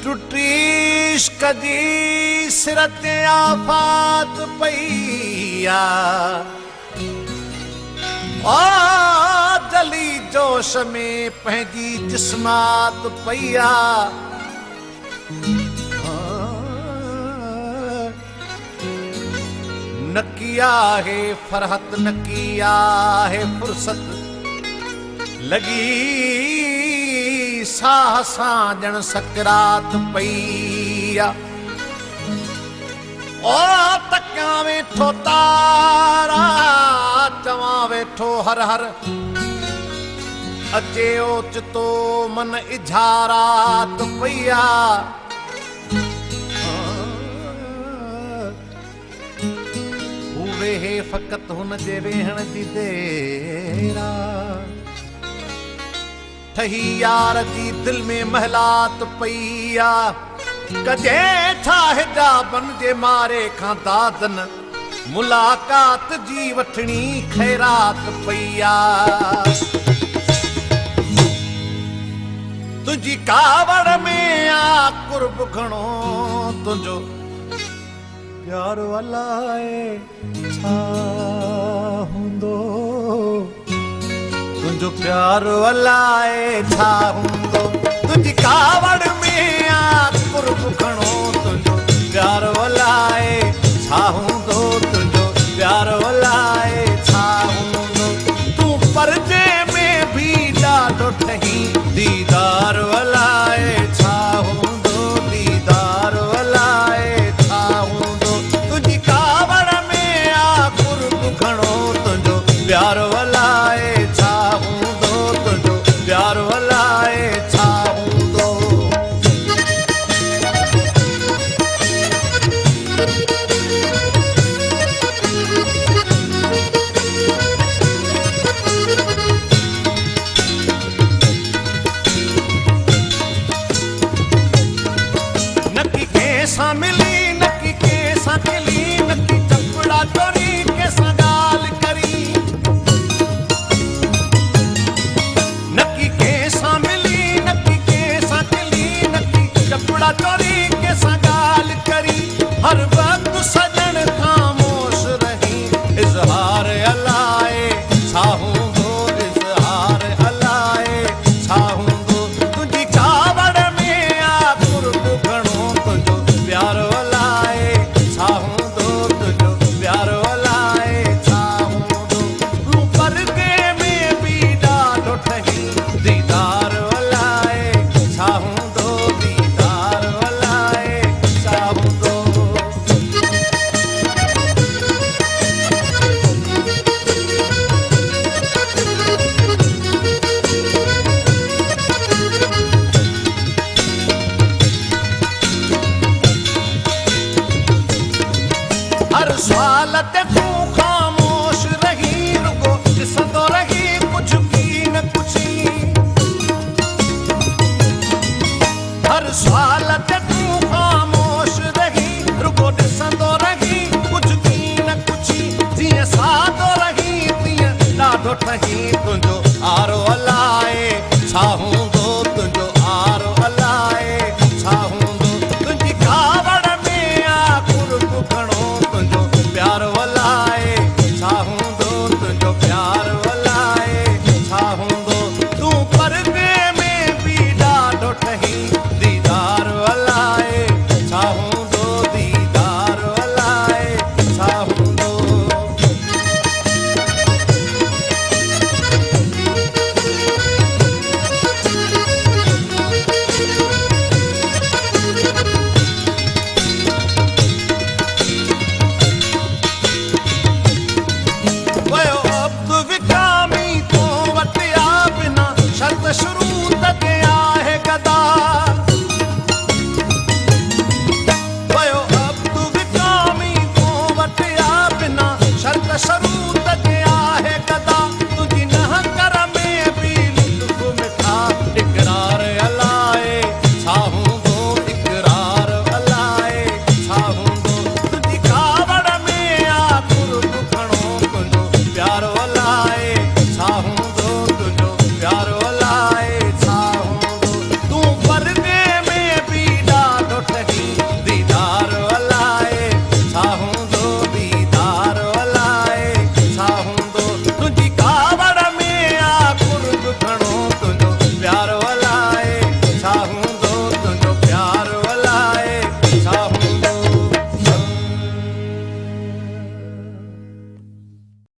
टुटीश कदी सिरत आफात पईया ओ जली जोश में पंहिंजी जिस्मात पईया नकिया है फरहत नकिया है फुर्सत लगी साह साजन सकरात पईया ओ तकिया वेठो तारा चवा वेठो हर हर अचे ओचितो मन इजारात पईया वेहे फकत हुन जे वेहण जी देरा ठही यार जी दिल में महलात पईया कजे छा हिजाबन जे मारे खां दादन मुलाकात जी वठणी खैरात पईया तुझी कावड़ में आ कुर्ब घणो तुझो प्यार अलाए छा हूंदो तुझो प्यार अलाए छा हूंदो तुझी कावड़ में आ कुर्ब घणो तुझो प्यार अलाए छा हूंदो तुझो प्यार अलाए छा हूंदो तूं परदे में भी ॾाढो ठही दीदार अलाए छा हूंदो दीदार अलाए छा हूंदो तुझी कावड़ में आ कुर्ब घणो तुझो प्यार अलाए छा हूंदो तुझो प्यार अलाए छा हूंदो नकी कैसा मिली नकी कैसा मिली नकी चपड़ा चोरी कैसा गाल करी नकी कैसा मिली नकी कैसा मिली नकी चपड़ा चोरी कैसा गाल करी हर वक्त सजन खामोश रही इजहार अलाए छा हूंदो इजहार अलाए छा हूंदो तुझी कावड़ में आ कुर्ब घणो तुझो प्यार अलाए छा हूंदो तुझो प्यार अलाए छा हूंदो तूं परदे में भी ॾाढो ठही दीदार अलाए छा हूंदो दीदार अलाए छा हूंदो हर सवाल ते तूं खामोश रही रुगो ॾिसंदो रही कुछ की न कुछी हर सवाल ते तूं खामोश रही रुगो ॾिसंदो रही कुछ की न कुछी जीअं सादो रही तीअं ॾाढो ठही तुंहिंजो आरो अलाए छा हूंदो